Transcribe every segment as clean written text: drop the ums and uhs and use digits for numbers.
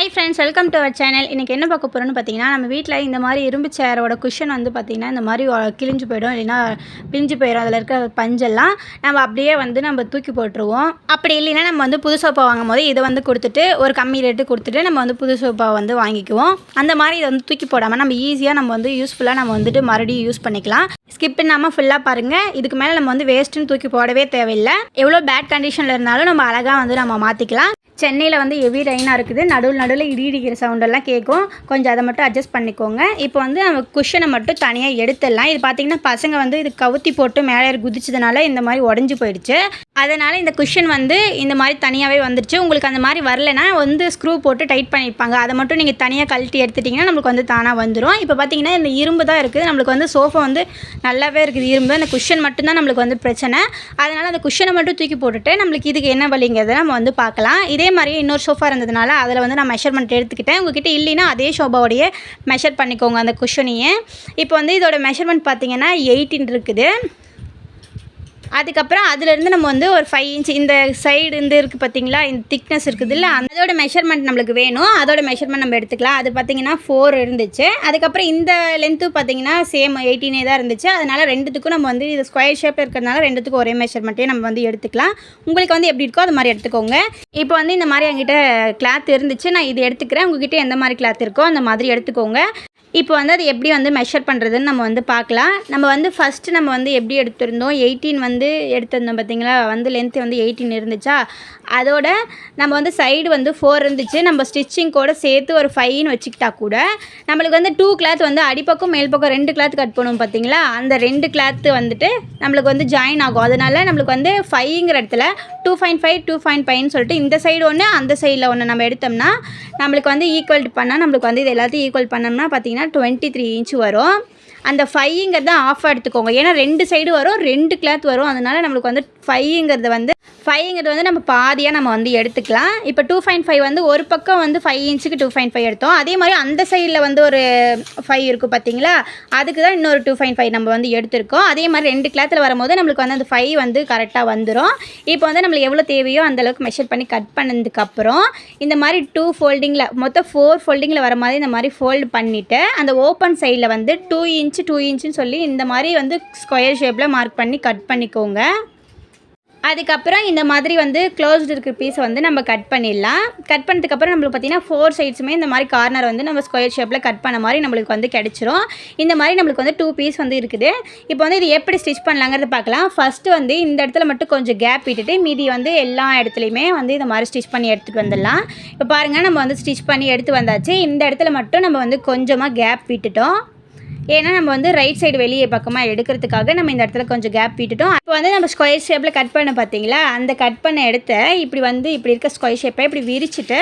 Hi friends, welcome to our channel. இன்றைக்கி என்ன பார்க்க போகிறோன்னு பார்த்தீங்கன்னா, நம்ம வீட்டில் இந்த மாதிரி இரும்பு சேரோட குஷன் வந்து பார்த்திங்கன்னா இந்த மாதிரி கிழிஞ்சு போயிடும், இல்லைன்னா பிரிஞ்சு போயிடும். அதில் இருக்க பஞ்செல்லாம் நம்ம அப்படியே வந்து நம்ம தூக்கி போட்டுருவோம். அப்படி இல்லைன்னா நம்ம வந்து புது சோஃபா வாங்கும் போது இதை வந்து கொடுத்துட்டு ஒரு கம்மி ரேட்டு கொடுத்துட்டு நம்ம வந்து புது சோஃபா வந்து வாங்கிக்குவோம். அந்த மாதிரி இதை வந்து தூக்கி போடாமல் நம்ம ஈஸியாக நம்ம வந்து யூஸ்ஃபுல்லாக நம்ம வந்துட்டு மறுபடியும் யூஸ் பண்ணிக்கலாம். ஸ்கிப் பண்ணாமல் ஃபுல்லாக பாருங்கள். இதுக்கு மேலே நம்ம வந்து வேஸ்ட்டுன்னு தூக்கி போடவே தேவையில்லை. எவ்வளோ பேட் கண்டிஷனில் இருந்தாலும் நம்ம அழகாக வந்து நம்ம மாற்றிக்கலாம். சென்னையில் வந்து ஹெவி ரெயினாக இருக்குது. நடுவில் இடி இடிக்கிற சவுண்டெல்லாம் கேட்கும். கொஞ்சம் அதை மட்டும் அட்ஜஸ்ட் பண்ணிக்கோங்க. இப்போ வந்து நம்ம குஷனை மட்டும் தனியாக எடுத்துடலாம். இது பார்த்திங்கன்னா பசங்க வந்து இது கவுத்தி போட்டு மேலே குதிச்சதுனால இந்த மாதிரி உடஞ்சி போயிடுச்சு. அதனால் இந்த குஷன் வந்து இந்த மாதிரி தனியாகவே வந்துடுச்சு. உங்களுக்கு அந்த மாதிரி வரலைன்னா வந்து ஸ்க்ரூ போட்டு டைட் பண்ணியிருப்பாங்க. அதை மட்டும் நீங்கள் தனியாக கழட்டி எடுத்துட்டிங்கன்னா நம்மளுக்கு வந்து தானாக வந்துடும். இப்போ பார்த்திங்கன்னா இந்த இரும்பு தான் இருக்குது. நம்மளுக்கு வந்து சோஃபா வந்து நல்லாவே இருக்குது இரும்பு. அந்த குஷன் மட்டும்தான் நம்மளுக்கு வந்து பிரச்சனை. அதனால் அந்த குஷனை மட்டும் தூக்கி போட்டுட்டு நம்மளுக்கு இதுக்கு என்ன வழிங்கிறத நம்ம வந்து பார்க்கலாம். இதே மாதிரி இன்னொரு சோஃபா இருந்ததுனால அதில் வந்து நான் மெஷர்மெண்ட் எடுத்துக்கிட்டேன். உங்ககிட்ட இல்லைன்னா அதே சோஃபாவோடைய மெஷர் பண்ணிக்கோங்க அந்த குஷனையே. இப்போ வந்து இதோட மெஷர்மெண்ட் பார்த்திங்கன்னா 18 இருக்குது. அதுக்கப்புறம் அதுலேருந்து நம்ம வந்து ஒரு 5 இன்ச் இந்த சைடு இருக்குது பார்த்திங்களா, இந்த திக்னஸ் இருக்குது இல்லை, அதோட மெஷர்மெண்ட் நம்மளுக்கு வேணும். அதோட மெஷர்மெண்ட் நம்ம எடுத்துக்கலாம். அது பார்த்திங்கன்னா 4 இருந்துச்சு. அதுக்கப்புறம் இந்த லென்த்து பார்த்திங்கன்னா சேம் 18 தான் இருந்துச்சு. அதனால் ரெண்டுத்துக்கும் நம்ம வந்து இது ஸ்கொயர் ஷேப்பில் இருக்கிறதுனால ரெண்டுத்துக்கும் ஒரே மெஷர்மெண்ட்டே நம்ம வந்து எடுத்துக்கலாம். உங்களுக்கு வந்து எப்படி இருக்கோ அது மாதிரி எடுத்துக்கோங்க. இப்போ வந்து இந்த மாதிரி என்கிட்ட கிளாத் இருந்துச்சு, நான் இது எடுத்துக்கிறேன். உங்ககிட்ட எந்த மாதிரி கிளாத் இருக்கோ அந்த மாதிரி எடுத்துக்கோங்க. இப்போ வந்து அது எப்படி வந்து மெஷர் பண்ணுறதுன்னு நம்ம வந்து பார்க்கலாம். நம்ம வந்து ஃபஸ்ட்டு நம்ம வந்து எப்படி எடுத்திருந்தோம், 18 வந்து எடுத்திருந்தோம் பார்த்திங்களா, வந்து லென்த்து வந்து 18 இருந்துச்சா. அதோட நம்ம வந்து சைடு வந்து 4 இருந்துச்சு. நம்ம ஸ்டிச்சிங் கூட சேர்த்து ஒரு 5ன்னு வச்சுக்கிட்டா கூட நம்மளுக்கு வந்து 2 கிளாத் வந்து அடிப்பக்கம் மேல் பக்கம் 2 கிளாத் கட் பண்ணுவோம் பார்த்திங்களா. அந்த 2 கிளாத்து வந்துட்டு நம்மளுக்கு வந்து ஜாயின் ஆகும். அதனால் நம்மளுக்கு வந்து 5ங்கிற இடத்துல 2.5 2.5ன்னு சொல்லிட்டு இந்த சைடு ஒன்று அந்த சைடில் ஒன்று நம்ம எடுத்தோம்னா நம்மளுக்கு வந்து ஈக்குவல் பண்ணால் நம்மளுக்கு வந்து இது எல்லாத்தையும் ஈக்குவல் பண்ணோம்னா பார்த்திங்கன்னா 23 இன்ச் வரும். அந்த 5ங்கிறது தான் ஆஃபாக எடுத்துக்கோங்க. ஏன்னா 2 சைடு வரும், 2 கிளாத் வரும். அதனால் நம்மளுக்கு வந்து 5ங்கிறது வந்து நம்ம பாதியாக நம்ம வந்து எடுத்துக்கலாம். இப்போ 2.5 வந்து ஒரு பக்கம் வந்து 5 இன்ச்சுக்கு 2.5 எடுத்தோம். அதே மாதிரி அந்த சைடில் வந்து ஒரு 5 இருக்கும் பார்த்திங்களா, அதுக்கு தான் இன்னொரு 2.5 நம்ம வந்து எடுத்திருக்கோம். அதே மாதிரி 2 கிளாத்தில் வரும்போது நம்மளுக்கு வந்து அந்த 5 வந்து கரெக்டாக வந்துடும். இப்போ வந்து நம்மளுக்கு எவ்வளோ தேவையோ அந்தளவுக்கு மெஷர் பண்ணி கட் பண்ணதுக்கப்புறம் இந்த மாதிரி 2 ஃபோல்டிங்கில் மொத்தம் 4 ஃபோல்டிங்கில் வர மாதிரி இந்த மாதிரி ஃபோல்டு பண்ணிவிட்டு அந்த ஓப்பன் சைடில் வந்து 2 இன்ச்சுன்னு சொல்லி இந்த மாதிரி வந்து ஸ்கொயர் ஷேப்பில் மார்க் பண்ணி கட் பண்ணிக்கோங்க. அதுக்கப்புறம் இந்த மாதிரி வந்து க்ளோஸ்டு இருக்கிற பீஸை வந்து நம்ம கட் பண்ணிடலாம். கட் பண்ணதுக்கப்புறம் நம்மளுக்கு பார்த்திங்கன்னா 4 சைட்ஸுமே இந்த மாதிரி கார்னர் வந்து நம்ம ஸ்கொயர் ஷேப்பில் கட் பண்ண மாதிரி நம்மளுக்கு வந்து கிடச்சிரும். இந்த மாதிரி நம்மளுக்கு வந்து 2 பீஸ் வந்து இருக்குது. இப்போ வந்து இது எப்படி ஸ்டிச் பண்ணலாங்கிறத பார்க்கலாம். ஃபஸ்ட்டு வந்து இந்த இடத்துல மட்டும் கொஞ்சம் கேப் விட்டுட்டு மீதி வந்து எல்லா இடத்துலையுமே வந்து இந்த மாதிரி ஸ்டிச் பண்ணி எடுத்துகிட்டு வந்துடலாம். இப்போ பாருங்கள், நம்ம வந்து ஸ்டிச் பண்ணி எடுத்து வந்தாச்சு. இந்த இடத்துல மட்டும் நம்ம வந்து கொஞ்சமாக கேப் விட்டுட்டோம். ஏன்னா நம்ம வந்து ரைட் சைடு வெளியே பக்கமாக எடுக்கிறதுக்காக நம்ம இந்த இடத்துல கொஞ்சம் கேப் விட்டுட்டோம். இப்போ வந்து நம்ம ஸ்கொயர் ஷேப்பில் கட் பண்ண பார்த்தீங்களா, அந்த கட் பண்ண இடத்த இப்படி இருக்க ஸ்கொயர் ஷேப்பை இப்படி விரிச்சிட்டு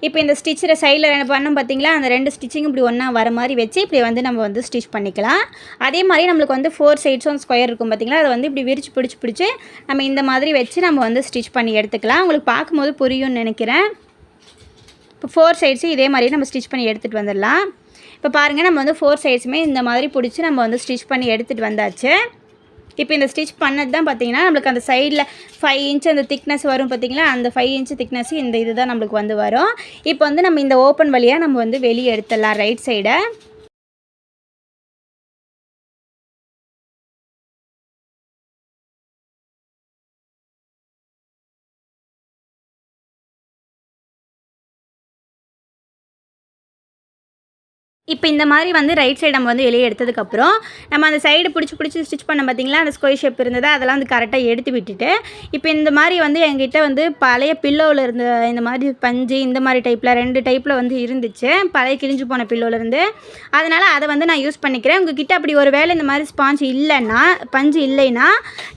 இப்போ இந்த ஸ்டிச்சில் சைடில் பண்ணோம் பார்த்தீங்களா, அந்த 2 ஸ்டிச்சிங் இப்படி ஒன்றா வர மாதிரி வச்சு இப்படி வந்து நம்ம வந்து ஸ்டிச் பண்ணிக்கலாம். அதே மாதிரி நம்மளுக்கு வந்து 4 சைட்ஸும் ஸ்கொயர் இருக்கும் பார்த்தீங்களா, அதை வந்து இப்படி விரிச்சு பிடிச்சி நம்ம இந்த மாதிரி வச்சு நம்ம வந்து ஸ்டிச் பண்ணி எடுத்துக்கலாம். உங்களுக்கு பார்க்கும்போது புரியும்னு நினைக்கிறேன். இப்போ 4 சைட்ஸும் இதே மாதிரி நம்ம ஸ்டிச் பண்ணி எடுத்துகிட்டு வந்துடலாம். இப்போ பாருங்கள், நம்ம வந்து 4 சைட்ஸுமே இந்த மாதிரி பிடிச்சி நம்ம வந்து ஸ்டிச் பண்ணி எடுத்துகிட்டு வந்தாச்சு. இப்போ இந்த ஸ்டிச் பண்ணது தான் பார்த்திங்கன்னா நம்மளுக்கு அந்த சைடில் 5 இன்ச் அந்த திக்னஸ் வரும் பார்த்திங்களா, அந்த 5 இன்ச் திக்னஸ் இந்த இது தான் நம்மளுக்கு வந்து வரும். இப்போ வந்து நம்ம இந்த ஓப்பன் வழியாக நம்ம வந்து வெளியே எடுத்துடலாம் ரைட் சைடை. இப்போ இந்த மாதிரி வந்து ரைட் சைடு நம்ம வந்து வெளியே எடுத்ததுக்கப்புறம் நம்ம அந்த சைடு பிடிச்சி ஸ்டிச் பண்ண பார்த்திங்களா, அந்த ஸ்கொயர் ஷேப் இருந்தது அதெல்லாம் வந்து கரெக்டாக எடுத்து விட்டுட்டு இப்போ இந்த மாதிரி வந்து என்கிட்ட வந்து பழைய பில்லோவில் இருந்த இந்த மாதிரி பஞ்சு இந்த மாதிரி டைப்பில் 2 டைப்பில் வந்து இருந்துச்சு, பழைய கிழிஞ்சு போன பில்லோவிலேருந்து. அதனால் அதை வந்து நான் யூஸ் பண்ணிக்கிறேன். உங்ககிட்ட அப்படி ஒரு வேளை இந்த மாதிரி பஞ்சு இல்லைன்னா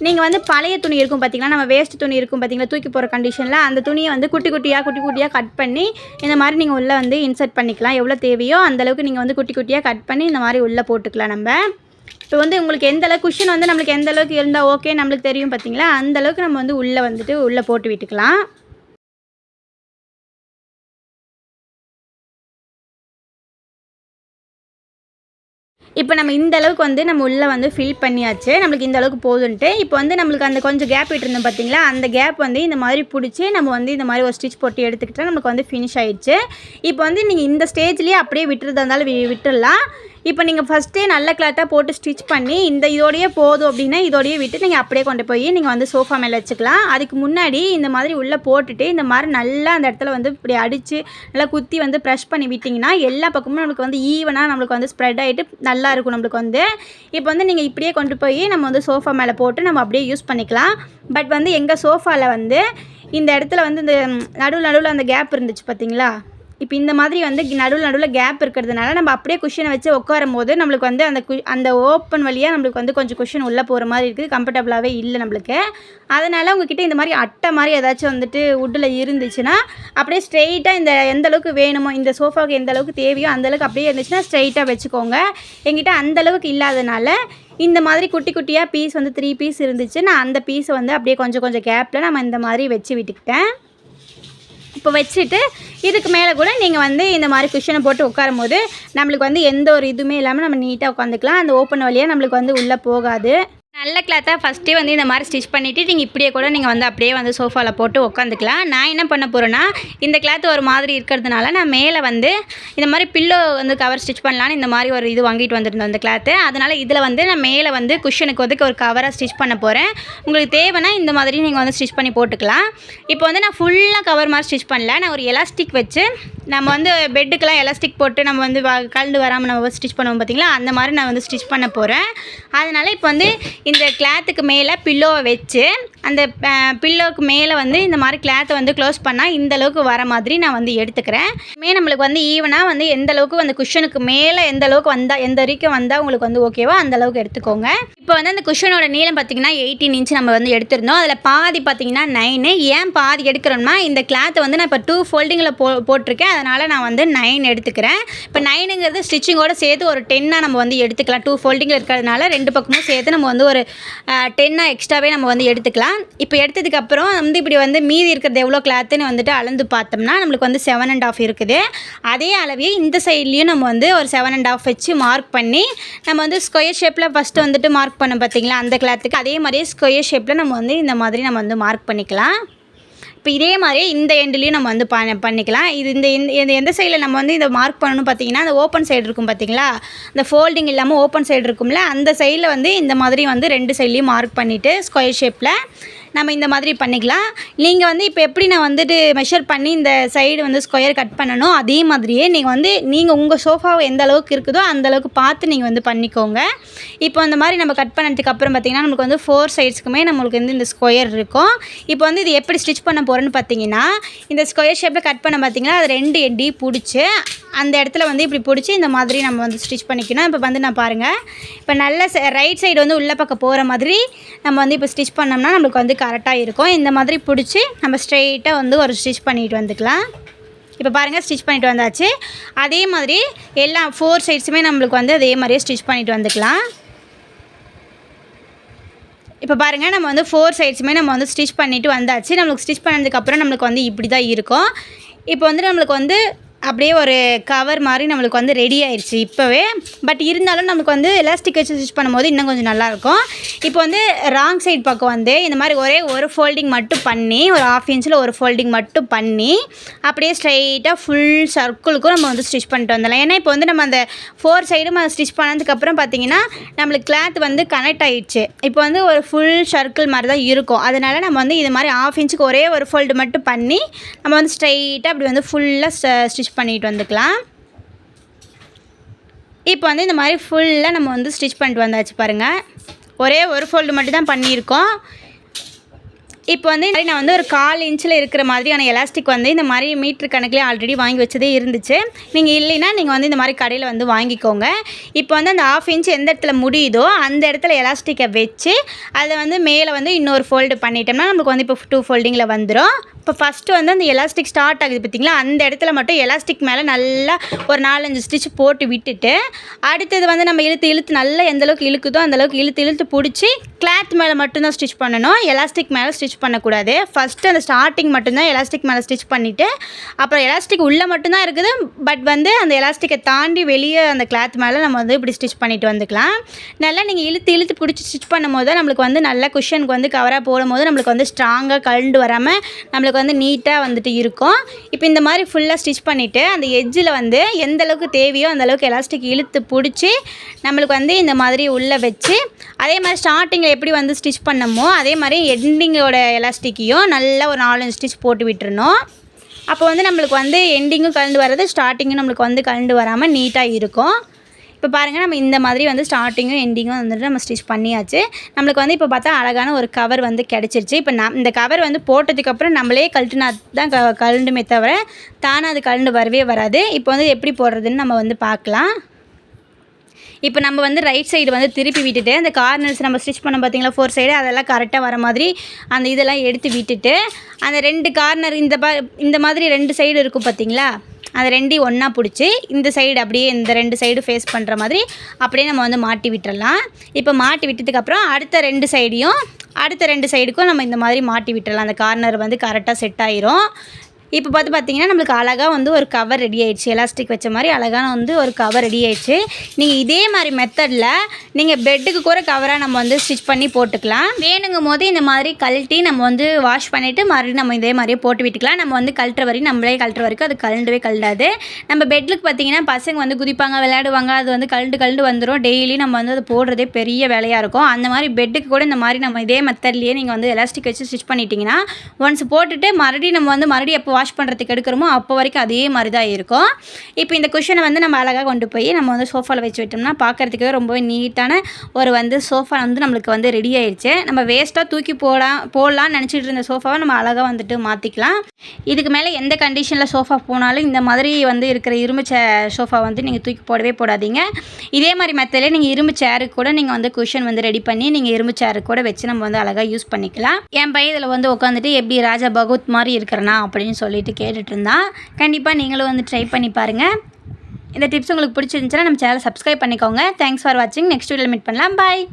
நீங்கள் வந்து பழைய துணி இருக்கும் பார்த்திங்களா, நம்ம வேஸ்ட் துணி இருக்கும் பார்த்திங்களா, தூக்கி போகிற கண்டிஷனில் அந்த துணியை வந்து குட்டி குட்டியாக கட் பண்ணி இந்த மாதிரி நீங்கள் உள்ளே வந்து இன்சர்ட் பண்ணிக்கலாம். எவ்வளோ தேவையோ அந்தளவுக்கு நீங்கள் வந்து குட்டி குட்டியாக கட் பண்ணி இந்த மாதிரி உள்ளே போட்டுக்கலாம். நம்ம இப்போ வந்து உங்களுக்கு எந்த அளவுக்கு குஷன் வந்து நம்மளுக்கு எந்த அளவுக்கு இருந்தால் ஓகே நம்மளுக்கு தெரியும் பார்த்திங்களா, அந்தளவுக்கு நம்ம வந்து உள்ளே போட்டு விட்டுக்கலாம். இப்போ நம்ம இந்த அளவுக்கு வந்து நம்ம உள்ளே வந்து ஃபில் பண்ணியாச்சு. நம்மளுக்கு இந்த அளவுக்கு போதுன்ட்டு. இப்போ வந்து நம்மளுக்கு அந்த கொஞ்சம் கேப் விட்டுருந்தோம் பார்த்தீங்களா, அந்த கேப் வந்து இந்த மாதிரி பிடிச்சி நம்ம வந்து இந்த மாதிரி ஒரு ஸ்டிச் போட்டு எடுத்துக்கிட்டால் நமக்கு வந்து ஃபினிஷ் ஆயிடுச்சு. இப்போ வந்து நீங்கள் இந்த ஸ்டேஜ்லேயே அப்படியே விட்டுறதா இருந்தாலும் விட்டுடலாம். இப்போ நீங்கள் ஃபஸ்ட்டே நல்ல கிளாத்தாக போட்டு ஸ்டிச் பண்ணி இதோடையே போதும் அப்படின்னா இதோடையே விட்டு நீங்கள் அப்படியே கொண்டு போய் நீங்கள் வந்து சோஃபா மேலே வச்சுக்கலாம். அதுக்கு முன்னாடி இந்த மாதிரி உள்ளே போட்டுட்டு இந்த மாதிரி நல்லா அந்த இடத்துல வந்து இப்படி அடித்து நல்லா குத்தி வந்து ப்ரெஷ் பண்ணி விட்டிங்கன்னா எல்லா பக்கமும் நம்மளுக்கு வந்து ஈவனாக நம்மளுக்கு வந்து ஸ்ப்ரெட் ஆகிட்டு நல்லா இருக்கும் நம்மளுக்கு வந்து. இப்போ வந்து நீங்கள் இப்படியே கொண்டு போய் நம்ம வந்து சோஃபா மேலே போட்டு நம்ம அப்படியே யூஸ் பண்ணிக்கலாம். பட் வந்து எங்கள் சோஃபாவில் வந்து இந்த இடத்துல வந்து இந்த நடுவில் அந்த கேப் இருந்துச்சு பார்த்தீங்களா, இப்போ இந்த மாதிரி வந்து நடுவில் கேப் இருக்கிறதுனால நம்ம அப்படியே குஷனை வச்சு உட்காரும் போது நம்மளுக்கு வந்து அந்த ஓப்பன் வழியாக நம்மளுக்கு வந்து கொஞ்சம் குஷன் உள்ளே போகிற மாதிரி இருக்குது, கம்ஃபர்டபுளாகவே இல்லை நம்மளுக்கு. அதனால் உங்ககிட்ட இந்த மாதிரி அட்டை மாதிரி ஏதாச்சும் வந்துட்டு வுட்டில் இருந்துச்சுன்னா அப்படியே ஸ்ட்ரெயிட்டாக இந்த எந்த அளவுக்கு வேணுமோ, இந்த சோஃபாவுக்கு எந்த அளவுக்கு தேவையோ அந்தளவுக்கு அப்படியே இருந்துச்சுன்னா ஸ்ட்ரெயிட்டாக வச்சுக்கோங்க. என்கிட்ட அந்தளவுக்கு இல்லாதனால இந்த மாதிரி குட்டி குட்டியாக பீஸ் வந்து 3 பீஸ் இருந்துச்சு. நான் அந்த பீஸை வந்து அப்படியே கொஞ்சம் கேப்பில் நம்ம இந்த மாதிரி வச்சு விட்டுக்கிட்டேன். இப்போ வச்சுட்டு இதுக்கு மேலே கூட நீங்கள் வந்து இந்த மாதிரி குஷனை போட்டு உட்காரும் போது நம்மளுக்கு வந்து எந்த ஒரு இதுவுமே இல்லாமல் நம்ம நீட்டாக உட்காந்துக்கலாம். அந்த ஓப்பன் வழியாக நம்மளுக்கு வந்து உள்ளே போகாது. நல்ல கிளாத்தாக ஃபஸ்ட்டே வந்து இந்த மாதிரி ஸ்டிச் பண்ணிவிட்டு நீங்கள் இப்படியே கூட நீங்கள் வந்து அப்படியே வந்து சோஃபாவில் போட்டு உட்காந்துக்கலாம். நான் என்ன பண்ண போகிறேன்னா, இந்த கிளாத் ஒரு மாதிரி இருக்கிறதுனால நான் மேலே வந்து இந்த மாதிரி பில்லோ வந்து கவர் ஸ்டிச் பண்ணலான்னு இந்த மாதிரி ஒரு இது வாங்கிட்டு வந்திருந்தேன் அந்த கிளாத்து. அதனால் இதில் வந்து நான் மேலே வந்து குஷனுக்கு வந்து ஒரு கவராக ஸ்டிச் பண்ண போகிறேன். உங்களுக்கு தேவைன்னா இந்த மாதிரி நீங்கள் வந்து ஸ்டிச் பண்ணி போட்டுக்கலாம். இப்போ வந்து நான் ஃபுல்லாக கவர் மாதிரி ஸ்டிச் பண்ணல, நான் ஒரு எலாஸ்டிக் வச்சு நம்ம வந்து பெட்டுக்கெலாம் எலாஸ்டிக் போட்டு நம்ம வந்து கலந்து வராமல் நம்ம ஸ்டிச் பண்ணுவோம் பார்த்தீங்களா, அந்த மாதிரி நான் வந்து ஸ்டிச் பண்ண போகிறேன். அதனால் இப்போ வந்து இந்த கிளாத்துக்கு மேலே பில்லோவை வச்சு அந்த பில்லோவுக்கு மேலே வந்து இந்த மாதிரி கிளாத்தை வந்து க்ளோஸ் பண்ணால் இந்த அளவுக்கு வர மாதிரி நான் வந்து எடுத்துக்கிறேன். நம்மளுக்கு வந்து ஈவனாக வந்து எந்த அளவுக்கு அந்த குஷனுக்கு மேலே எந்த அளவுக்கு வந்தால் எந்த வரைக்கும் வந்தால் உங்களுக்கு வந்து ஓகேவோ அந்த அளவுக்கு எடுத்துக்கோங்க. இப்போ வந்து அந்த குஷனோட நீளம் பார்த்திங்கன்னா 18 இன்ச் நம்ம வந்து எடுத்திருந்தோம். அதில் பாதி பார்த்திங்கன்னா 9. ஏன் பாதி எடுக்கிறோம்னா இந்த கிளாத்தை வந்து நான் இப்போ 2 ஃபோல்டிங்கில் போட்டிருக்கேன், அதனால் நான் வந்து 9 எடுத்துக்கிறேன். இப்போ 9ங்கிறது ஸ்டிச்சிங்கோடு சேர்த்து ஒரு 10ஆக நம்ம வந்து எடுத்துக்கலாம். 2 ஃபோல்டிங்கில் இருக்கிறதுனால 2 பக்கமும் சேர்த்து நம்ம வந்து ஒரு 10ஆக எக்ஸ்ட்ராவே நம்ம வந்து எடுத்துக்கலாம். இப்போ எடுத்ததுக்கப்புறம் வந்து இப்படி வந்து மீதி இருக்கிறது எவ்வளோ கிளாத்துன்னு வந்துட்டு அளந்து பார்த்தோம்னா நம்மளுக்கு வந்து 7.5 இருக்குது. அதே அளவே இந்த சைட்லேயும் நம்ம வந்து ஒரு 7.5 வச்சு மார்க் பண்ணி நம்ம வந்து ஸ்கொயர் ஷேப்பில் ஃபஸ்ட்டு வந்துட்டு மார்க் பண்ணோம் பார்த்தீங்களா அந்த கிளாத்துக்கு, அதே மாதிரியே ஸ்கொயர் ஷேப்பில் நம்ம வந்து இந்த மாதிரி நம்ம வந்து மார்க் பண்ணிக்கலாம். இப்போ இதே மாதிரியே இந்த எண்ட்லேயும் நம்ம வந்து பண்ணிக்கலாம். இது இந்த எந்த சைடில் நம்ம வந்து இதை மார்க் பண்ணணும் பார்த்தீங்கன்னா, அந்த ஓப்பன் சைடு இருக்கும் பார்த்தீங்களா, அந்த ஃபோல்டிங் இல்லாமல் ஓப்பன் சைடு இருக்கும்ல, அந்த சைடில் வந்து இந்த மாதிரி வந்து 2 சைட்லேயும் மார்க் பண்ணிவிட்டு ஸ்கொயர் ஷேப்பில் நம்ம இந்த மாதிரி பண்ணிக்கலாம். நீங்கள் வந்து இப்போ எப்படி நான் வந்துட்டு மெஷர் பண்ணி இந்த சைடு வந்து ஸ்கொயர் கட் பண்ணணும், அதே மாதிரியே நீங்கள் உங்கள் சோஃபாவை எந்த அளவுக்கு இருக்குதோ அந்த அளவுக்கு பார்த்து நீங்கள் வந்து பண்ணிக்கோங்க. இப்போ அந்த மாதிரி நம்ம கட் பண்ணதுக்கப்புறம் பார்த்திங்கன்னா நம்மளுக்கு வந்து 4 சைட்ஸ்க்குமே நம்மளுக்கு வந்து இந்த ஸ்கொயர் இருக்கும். இப்போ வந்து இது எப்படி ஸ்டிச் பண்ண போகிறேன்னு பார்த்தீங்கன்னா, இந்த ஸ்கொயர் ஷேப்பில் கட் பண்ண பார்த்தீங்கன்னா அது 2 எட்டி பிடிச்சி அந்த இடத்துல வந்து இப்படி பிடிச்சி இந்த மாதிரி நம்ம வந்து ஸ்டிச் பண்ணிக்கணும். இப்போ வந்து நான் பாருங்கள், இப்போ நல்ல ரைட் சைடு வந்து உள்ள பக்கம் போகிற மாதிரி நம்ம வந்து இப்போ ஸ்டிச் பண்ணோம்னா நம்மளுக்கு வந்து கரெக்டாக இருக்கும். இந்த மாதிரி பிடிச்சி நம்ம ஸ்ட்ரெயிட்டாக வந்து ஒரு ஸ்டிச் பண்ணிட்டு வந்துக்கலாம். இப்போ பாருங்கள், ஸ்டிச் பண்ணிட்டு வந்தாச்சு. அதே மாதிரி எல்லா 4 சைட்ஸுமே நம்மளுக்கு வந்து அதே மாதிரியே ஸ்டிச் பண்ணிட்டு வந்துக்கலாம். இப்போ பாருங்கள், நம்ம வந்து 4 சைட்ஸுமே நம்ம வந்து ஸ்டிச் பண்ணிவிட்டு வந்தாச்சு. நம்மளுக்கு ஸ்டிச் பண்ணதுக்கப்புறம் நம்மளுக்கு வந்து இப்படி தான் இருக்கும். இப்போ வந்து நம்மளுக்கு வந்து அப்படியே ஒரு கவர் மாதிரி நம்மளுக்கு வந்து ரெடி ஆயிடுச்சு இப்போவே. பட் இருந்தாலும் நமக்கு வந்து எலாஸ்டிக் வச்சு ஸ்டிச் பண்ணும்போது இன்னும் கொஞ்சம் நல்லாயிருக்கும். இப்போ வந்து ராங் சைடு பக்கம் வந்து இந்த மாதிரி ஒரே ஒரு ஃபோல்டிங் மட்டும் பண்ணி ஒரு 1/2 இன்ச்சில் ஒரு ஃபோல்டிங் மட்டும் பண்ணி அப்படியே ஸ்ட்ரைட்டாக ஃபுல் சர்க்கிளுக்கும் நம்ம வந்து ஸ்டிச் பண்ணிட்டு வந்துடலாம். ஏன்னா இப்போ வந்து நம்ம அந்த 4 சைடும் ஸ்டிச் பண்ணதுக்கப்புறம் பார்த்திங்கன்னா நம்மளுக்கு கிளாத் வந்து கனெக்ட் ஆகிடுச்சு. இப்போ வந்து ஒரு ஃபுல் சர்க்கிள் மாதிரி தான் இருக்கும். அதனால் நம்ம வந்து இது மாதிரி 1/2 இன்ச்சுக்கு ஒரே ஒரு ஃபோல்டு மட்டும் பண்ணி நம்ம வந்து ஸ்ட்ரைட்டாக அப்படி வந்து ஃபுல்லாக ஸ்டிச் பண்ணிட்டு வந்துக்கலாம். இப்போ வந்து இந்த மாதிரி ஃபுல்லாக நம்ம வந்து ஸ்டிச் பண்ணிட்டு வந்தாச்சு பாருங்கள். ஒரே ஒரு ஃபோல்டு மட்டும் தான் பண்ணியிருக்கோம். இப்போ வந்து நான் வந்து ஒரு 1/4 இன்ச்சில் இருக்கிற மாதிரியான எலாஸ்டிக் வந்து இந்த மாதிரி மீட்ரு கணக்கிலே ஆல்ரெடி வாங்கி வச்சதே இருந்துச்சு. நீங்கள் இல்லைன்னா நீங்கள் வந்து இந்த மாதிரி கடையில் வந்து வாங்கிக்கோங்க. இப்போ வந்து அந்த 1/2 இன்ச் எந்த இடத்துல முடியுதோ அந்த இடத்துல எலாஸ்டிக்கை வச்சு அதை வந்து மேலே வந்து இன்னொரு ஃபோல்டு பண்ணிட்டோம்னா நமக்கு வந்து இப்போ 2 ஃபோல்டிங்கில் வந்துடும். இப்போ ஃபஸ்ட்டு வந்து அந்த எலாஸ்டிக் ஸ்டார்ட் ஆகுது பார்த்திங்களா, அந்த இடத்துல மட்டும் எலாஸ்டிக் மேலே நல்லா ஒரு 4-5 ஸ்டிச் போட்டு விட்டுட்டு, அடுத்தது வந்து நம்ம இழுத்து நல்லா எந்தளவுக்கு இழுக்குதோ அந்தளவுக்கு இழுத்து பிடிச்சி கிளாத் மேலே மட்டும்தான் ஸ்டிச் பண்ணணும். எலாஸ்டிக் மேலே ஸ்டிச் பண்ணக்கூடாது. ஃபஸ்ட்டு அந்த ஸ்டார்டிங் மட்டும்தான் எலாஸ்டிக் மேலே ஸ்டிச் பண்ணிவிட்டு, அப்புறம் எலாஸ்டிக் உள்ளே மட்டும்தான் இருக்குது. பட் வந்து அந்த எலாஸ்டிக்கை தாண்டி வெளியே அந்த கிளாத் மேலே நம்ம வந்து இப்படி ஸ்டிச் பண்ணிட்டு வந்துக்கலாம். நல்லா நீங்கள் இழுத்து பிடிச்சி ஸ்டிச் பண்ணும் போது நம்மளுக்கு வந்து நல்ல குஷனுக்கு வந்து கவராக போடும் போது நம்மளுக்கு வந்து ஸ்ட்ராங்காக கழண்டு வராமல் நம்மளுக்கு வந்து நீட்டாக வந்துட்டு இருக்கும். இப்போ இந்த மாதிரி ஃபுல்லாக ஸ்டிச் பண்ணிவிட்டு அந்த எட்ஜில் வந்து எந்த அளவுக்கு தேவையோ அந்த அளவுக்கு எலாஸ்டிக் இழுத்து பிடிச்சி நம்மளுக்கு வந்து இந்த மாதிரி உள்ளே வச்சு, அதே மாதிரி ஸ்டார்டிங்கில் எப்படி வந்து ஸ்டிச் பண்ணமோ அதே மாதிரி எண்டிங்கோட எலாஸ்டிக்கையும் நல்லா ஒரு 4-5 ஸ்டிச் போட்டு விட்டுறணும். அப்போ வந்து நம்மளுக்கு வந்து எண்டிங்கும் கழண்டு வர்றது, ஸ்டார்டிங்கும் நம்மளுக்கு வந்து கழண்டு வராமல் நீட்டாக இருக்கும். இப்போ பாருங்கள், நம்ம இந்த மாதிரி வந்து ஸ்டார்டிங்கும் எண்டிங்கும் வந்துட்டு நம்ம ஸ்டிச் பண்ணியாச்சு. நம்மளுக்கு வந்து இப்போ பார்த்தா அழகான ஒரு கவர் வந்து கிடச்சிருச்சு. இப்போ இந்த கவர் வந்து போட்டதுக்கப்புறம் நம்மளே கழட்டுனா தான் கழண்டுமே தவிர தானே அது கழண்டு வரவே வராது. இப்போ வந்து எப்படி போடுறதுன்னு நம்ம வந்து பார்க்கலாம். இப்போ நம்ம வந்து ரைட் சைடு வந்து திருப்பி விட்டுட்டு அந்த கார்னர்ஸ் நம்ம ஸ்டிச் பண்ண பார்த்திங்களா 4 சைடு, அதெல்லாம் கரெக்டாக வர மாதிரி அந்த இதெல்லாம் எடுத்து விட்டுட்டு, அந்த 2 கார்னர் இந்த மாதிரி 2 சைடு இருக்கும் பார்த்திங்களா, அது 2 ஒன்றா பிடிச்சி இந்த சைடு அப்படியே இந்த 2 சைடு ஃபேஸ் பண்ணுற மாதிரி அப்படியே நம்ம வந்து மாட்டி விட்டுறலாம். இப்போ மாட்டி விட்டதுக்கப்புறம் அடுத்த 2 சைடுக்கும் நம்ம இந்த மாதிரி மாட்டி விட்டுறலாம். அந்த கார்னர் வந்து கரெக்டாக செட் ஆயிரும். இப்போ பார்த்திங்கன்னா நம்மளுக்கு அழகாக வந்து ஒரு கவர் ரெடி ஆயிடுச்சு. எலாஸ்டிக் வச்ச மாதிரி அழகான வந்து ஒரு கவர் ரெடி ஆயிடுச்சு. நீங்கள் இதே மாதிரி மெத்தடில் நீங்கள் பெட்டுக்கு கூட கவராக நம்ம வந்து ஸ்டிச் பண்ணி போட்டுக்கலாம். வேணுங்கும் போது இந்த மாதிரி கழட்டி நம்ம வந்து வாஷ் பண்ணிவிட்டு மறுபடியும் நம்ம இதே மாதிரியே போட்டு விட்டுக்கலாம். நம்ம வந்து நம்மளே கழட்டுற வரைக்கும் அது கழண்டவே கழண்டாது. நம்ம பெட்டுக்கு பார்த்திங்கன்னா பசங்க வந்து குதிப்பாங்க, விளையாடுவாங்க, அது வந்து கழண்டு வந்துடும். டெய்லி நம்ம வந்து அது போடுறதே பெரிய வேலையாக இருக்கும். அந்த மாதிரி பெட்டுக்கு கூட இந்த மாதிரி நம்ம இதே மெத்தட்லேயே நீங்கள் வந்து எலாஸ்டிக் வச்சு ஸ்டிச் பண்ணிட்டீங்கன்னா ஒன்ஸ் போட்டுட்டு மறுபடியும் எப்போ வாஷ் பண்ணுறதுக்கு எடுக்கிறோமோ அப்போ வரைக்கும் அதே மாதிரி தான் இருக்கும். இப்போ இந்த குஷனை வந்து நம்ம அழகாக கொண்டு போய் நம்ம வந்து சோஃபாவில் வச்சு விட்டோம்னா பார்க்குறதுக்கு ரொம்ப நீட்டான ஒரு வந்து சோஃபா வந்து நம்மளுக்கு வந்து ரெடி ஆயிடுச்சு. நம்ம வேஸ்ட்டாக தூக்கி போடலான்னு நினச்சிட்டு இருந்த சோஃபாவை நம்ம அழகாக வந்துட்டு மாற்றிக்கலாம். இதுக்கு மேலே எந்த கண்டிஷனில் சோஃபா போனாலும் இந்த மாதிரி வந்து இருக்கிற இரும்பு சோஃபா வந்து நீங்கள் தூக்கி போடவே போடாதீங்க. இதே மாதிரி மெத்தடில் நீங்கள் இரும்பு சேருக்கு கூட நீங்கள் வந்து குஷன் வந்து ரெடி பண்ணி நீங்கள் இரும்பு சேருக்கு கூட வச்சு நம்ம வந்து அழகாக யூஸ் பண்ணிக்கலாம். என் பையன் இதில் வந்து உட்காந்துட்டு எப்படி ராஜா பகவத் மாதிரி இருக்கிறனா அப்படின்னு சொல்லிட்டு கேட்டுட்டு இருந்தான். கண்டிப்பாக நீங்களும் வந்து ட்ரை பண்ணி பாருங்கள். இந்த டிப்ஸ் உங்களுக்கு பிடிச்சிருந்துச்சுன்னா நம்ம சேனலை சப்ஸ்கிரைப் பண்ணிக்கோங்க. தேங்க்ஸ் ஃபார் வாட்சிங். நெக்ஸ்ட் வீடியோவில் மீட் பண்ணலாம். பாய்.